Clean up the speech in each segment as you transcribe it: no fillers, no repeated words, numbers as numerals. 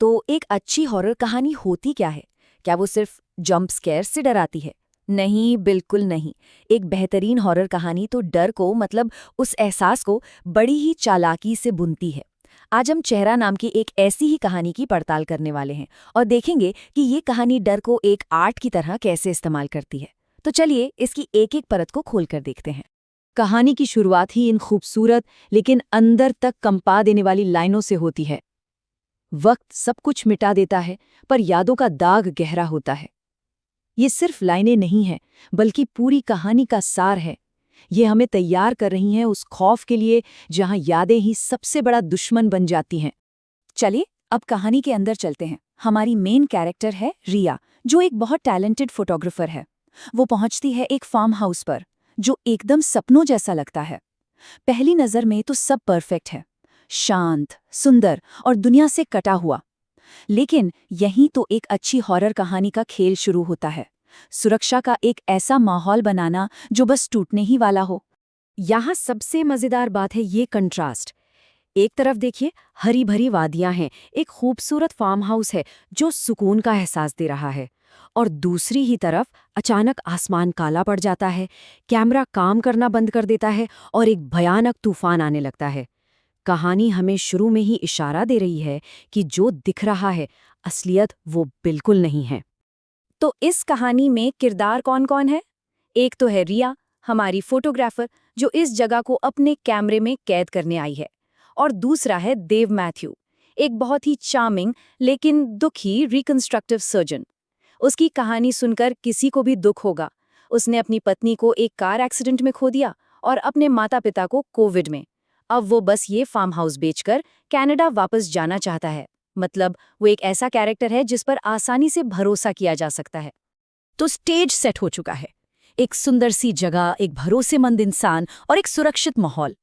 तो एक अच्छी हॉरर कहानी होती क्या है? क्या वो सिर्फ जंप स्केयर से डराती है? नहीं, बिल्कुल नहीं। एक बेहतरीन हॉरर कहानी तो डर को मतलब उस एहसास को बड़ी ही चालाकी से बुनती है। आज हम चेहरा नाम की एक ऐसी ही कहानी की पड़ताल करने वाले हैं और देखेंगे कि ये कहानी डर को एक आर्ट की तरह कैसे इस्तेमाल करती है। तो चलिए इसकी एक-एक परत को खोलकर देखते हैं। कहानी की शुरुआत ही इन खूबसूरत लेकिन अंदर तक कंपा देने वाली लाइनों से होती है। वक्त सब कुछ मिटा देता है, पर यादों का दाग गहरा होता है। ये सिर्फ लाइनें नहीं हैं, बल्कि पूरी कहानी का सार है। ये हमें तैयार कर रही हैं उस खौफ के लिए जहां यादें ही सबसे बड़ा दुश्मन बन जाती हैं। चलिए अब कहानी के अंदर चलते हैं। हमारी मेन कैरेक्टर है रिया, जो एक बहुत टैलेंटेड फोटोग्राफर है। वो पहुंचती है एक फार्म हाउस पर, जो एकदम सपनों जैसा लगता है। पहली नजर में तो सब परफेक्ट है, शांत, सुंदर और दुनिया से कटा हुआ। लेकिन यहीं तो एक अच्छी हॉरर कहानी का खेल शुरू होता है। सुरक्षा का एक ऐसा माहौल बनाना जो बस टूटने ही वाला हो। यहाँ सबसे मजेदार बात है ये कंट्रास्ट। एक तरफ देखिए, हरी भरी वादियां हैं, एक खूबसूरत फार्म हाउस है जो सुकून का एहसास दे रहा है। और दूसरी ही तरफ अचानक आसमान काला पड़ जाता है, कैमरा काम करना बंद कर देता है और एक भयानक तूफान आने लगता है। कहानी हमें शुरू में ही इशारा दे रही है कि जो दिख रहा है, असलियत वो बिल्कुल नहीं है। तो इस कहानी में किरदार कौन-कौन है? एक तो है रिया, हमारी फोटोग्राफर, जो इस जगह को अपने कैमरे में कैद करने आई है। और दूसरा है देव मैथ्यू, एक बहुत ही चार्मिंग लेकिन दुखी रिकंस्ट्रक्टिव सर्जन। उसकी कहानी सुनकर किसी को भी दुख होगा। उसने अपनी पत्नी को एक कार एक्सीडेंट में खो दिया और अपने माता-पिता को कोविड में। अब वो बस ये फार्म हाउस बेचकर कनाडा वापस जाना चाहता है। मतलब वो एक ऐसा कैरेक्टर है जिस पर आसानी से भरोसा किया जा सकता है। तो स्टेज सेट हो चुका है। एक सुंदर सी जगह, एक भरोसेमंद इंसान और एक सुरक्षित माहौल।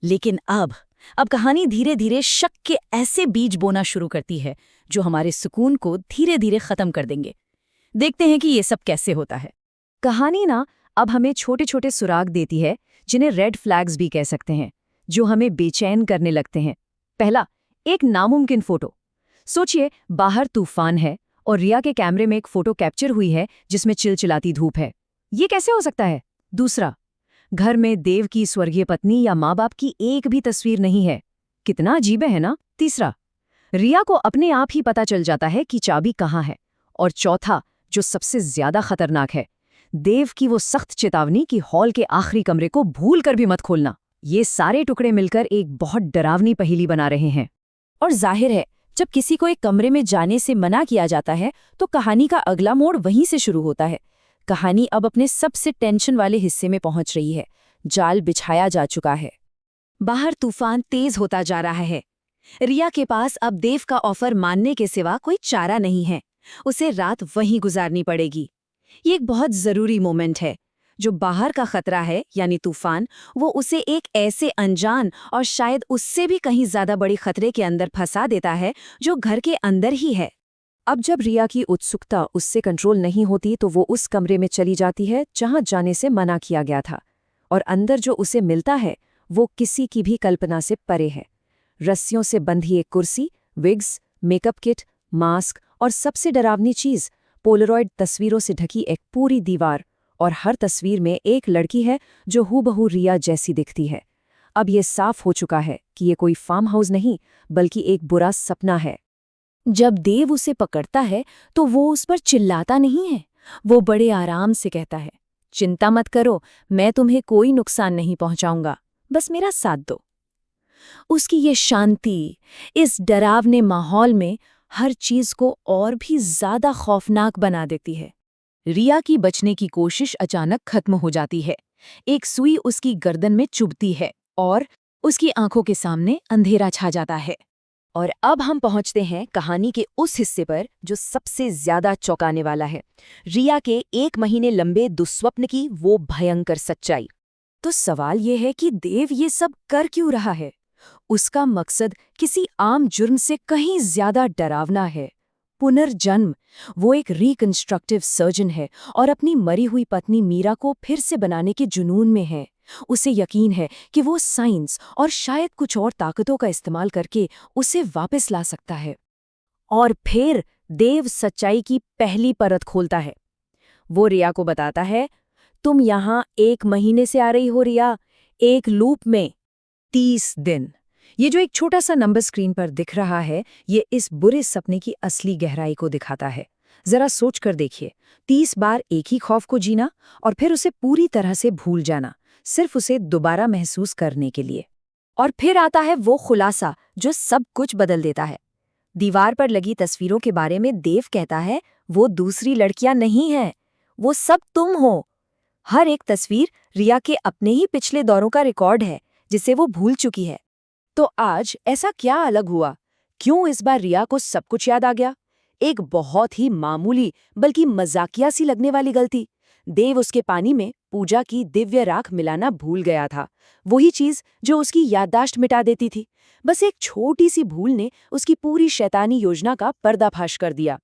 लेकिन अब कहानी धीरे धीरे शक के ऐसे बीज बोना शुरू करती है जो हमारे सुकून को धीरे धीरे खत्म कर देंगे। देखते हैं कि ये सब कैसे होता है। कहानी ना अब हमें छोटे छोटे सुराग देती है, जिन्हें रेड फ्लैग्स भी कह सकते हैं, जो हमें बेचैन करने लगते हैं। पहला, एक नामुमकिन फोटो। सोचिए, बाहर तूफान है और रिया के कैमरे में एक फोटो कैप्चर हुई है जिसमें चिलचिलाती धूप है। ये कैसे हो सकता है? दूसरा, घर में देव की स्वर्गीय पत्नी या माँ बाप की एक भी तस्वीर नहीं है। कितना अजीब है ना? तीसरा, रिया को अपने आप ही पता चल जाता है कि चाबी कहाँ है। और चौथा, जो सबसे ज्यादा खतरनाक है, देव की वो सख्त चेतावनी कि हॉल के आखिरी कमरे को भूल कर भी मत खोलना। ये सारे टुकड़े मिलकर एक बहुत डरावनी पहेली बना रहे हैं। और जाहिर है, जब किसी को एक कमरे में जाने से मना किया जाता है तो कहानी का अगला मोड़ वहीं से शुरू होता है। कहानी अब अपने सबसे टेंशन वाले हिस्से में पहुंच रही है। जाल बिछाया जा चुका है। बाहर तूफान तेज होता जा रहा है। रिया के पास अब देव का ऑफर मानने के सिवा कोई चारा नहीं है। उसे रात वहीं गुजारनी पड़ेगी। ये एक बहुत जरूरी मोमेंट है। जो बाहर का खतरा है यानी तूफान, वो उसे एक ऐसे अनजान और शायद उससे भी कहीं ज्यादा बड़ी खतरे के अंदर फंसा देता है जो घर के अंदर ही है। अब जब रिया की उत्सुकता उससे कंट्रोल नहीं होती तो वो उस कमरे में चली जाती है जहां जाने से मना किया गया था। और अंदर जो उसे मिलता है वो किसी की भी कल्पना से परे है। रस्सियों से बंधी एक कुर्सी, विग्स, मेकअप किट, मास्क और सबसे डरावनी चीज, पोलरॉइड तस्वीरों से ढकी एक पूरी दीवार। और हर तस्वीर में एक लड़की है जो हूबहू रिया जैसी दिखती है। अब ये साफ हो चुका है कि ये कोई फार्म हाउस नहीं, बल्कि एक बुरा सपना है। जब देव उसे पकड़ता है तो वो उस पर चिल्लाता नहीं है। वो बड़े आराम से कहता है, चिंता मत करो, मैं तुम्हें कोई नुकसान नहीं पहुंचाऊंगा, बस मेरा साथ दो। उसकी ये शांति इस डरावने माहौल में हर चीज को और भी ज्यादा खौफनाक बना देती है। रिया की बचने की कोशिश अचानक खत्म हो जाती है। एक सुई उसकी गर्दन में चुभती है और उसकी आंखों के सामने अंधेरा छा जाता है। और अब हम पहुंचते हैं कहानी के उस हिस्से पर जो सबसे ज्यादा चौंकाने वाला है, रिया के 1 महीने लंबे दुस्वप्न की वो भयंकर सच्चाई। तो सवाल ये है कि देव ये सब कर क्यों रहा है? उसका मकसद किसी आम जुर्म से कहीं ज्यादा डरावना है, पुनर्जन्म। वो एक रिकंस्ट्रक्टिव सर्जन है और अपनी मरी हुई पत्नी मीरा को फिर से बनाने के जुनून में है। उसे यकीन है कि वो साइंस और शायद कुछ और ताकतों का इस्तेमाल करके उसे वापस ला सकता है। और फिर देव सच्चाई की पहली परत खोलता है। वो रिया को बताता है, तुम यहाँ 1 महीने से आ रही हो रिया, एक लूप में 30 दिन। ये जो एक छोटा सा नंबर स्क्रीन पर दिख रहा है, ये इस बुरे सपने की असली गहराई को दिखाता है। जरा सोच कर देखिए, 30 बार एक ही खौफ को जीना और फिर उसे पूरी तरह से भूल जाना, सिर्फ उसे दोबारा महसूस करने के लिए। और फिर आता है वो खुलासा जो सब कुछ बदल देता है। दीवार पर लगी तस्वीरों के बारे में देव कहता है, वो दूसरी लड़कियां नहीं हैं, वो सब तुम हो। हर एक तस्वीर रिया के अपने ही पिछले दौरों का रिकॉर्ड है, जिसे वो भूल चुकी है। तो आज ऐसा क्या अलग हुआ? क्यों इस बार रिया को सब कुछ याद आ गया? एक बहुत ही मामूली बल्कि मजाकिया सी लगने वाली गलती। देव उसके पानी में पूजा की दिव्य राख मिलाना भूल गया था, वही चीज जो उसकी याददाश्त मिटा देती थी। बस एक छोटी सी भूल ने उसकी पूरी शैतानी योजना का पर्दाफाश कर दिया।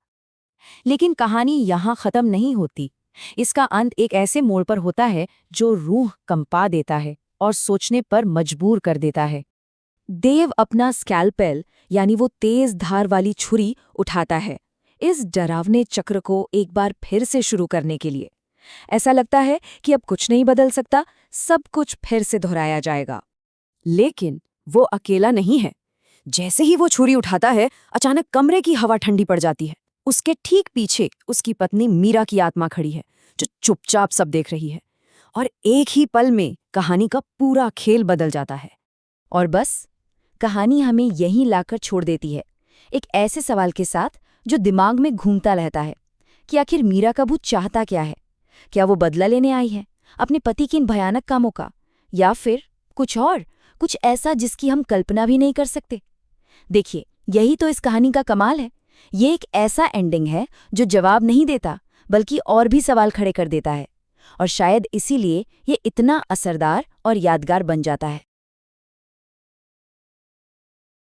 लेकिन कहानी यहाँ खत्म नहीं होती। इसका अंत एक ऐसे मोड़ पर होता है जो रूह कंपा देता है और सोचने पर मजबूर कर देता है। देव अपना स्कैल्पेल यानी वो तेज धार वाली छुरी उठाता है, इस डरावने चक्र को एक बार फिर से शुरू करने के लिए। ऐसा लगता है कि अब कुछ नहीं बदल सकता, सब कुछ फिर से दोहराया जाएगा। लेकिन वो अकेला नहीं है। जैसे ही वो छुरी उठाता है, अचानक कमरे की हवा ठंडी पड़ जाती है। उसके ठीक पीछे उसकी पत्नी मीरा की आत्मा खड़ी है, जो चुपचाप सब देख रही है। और एक ही पल में कहानी का पूरा खेल बदल जाता है। और बस कहानी हमें यहीं लाकर छोड़ देती है, एक ऐसे सवाल के साथ जो दिमाग में घूमता रहता है कि आखिर मीरा का भूत चाहता क्या है? क्या वो बदला लेने आई है अपने पति के इन भयानक कामों का, या फिर कुछ और, कुछ ऐसा जिसकी हम कल्पना भी नहीं कर सकते? देखिए, यही तो इस कहानी का कमाल है। ये एक ऐसा एंडिंग है जो जवाब नहीं देता, बल्कि और भी सवाल खड़े कर देता है। और शायद इसीलिए ये इतना असरदार और यादगार बन जाता है।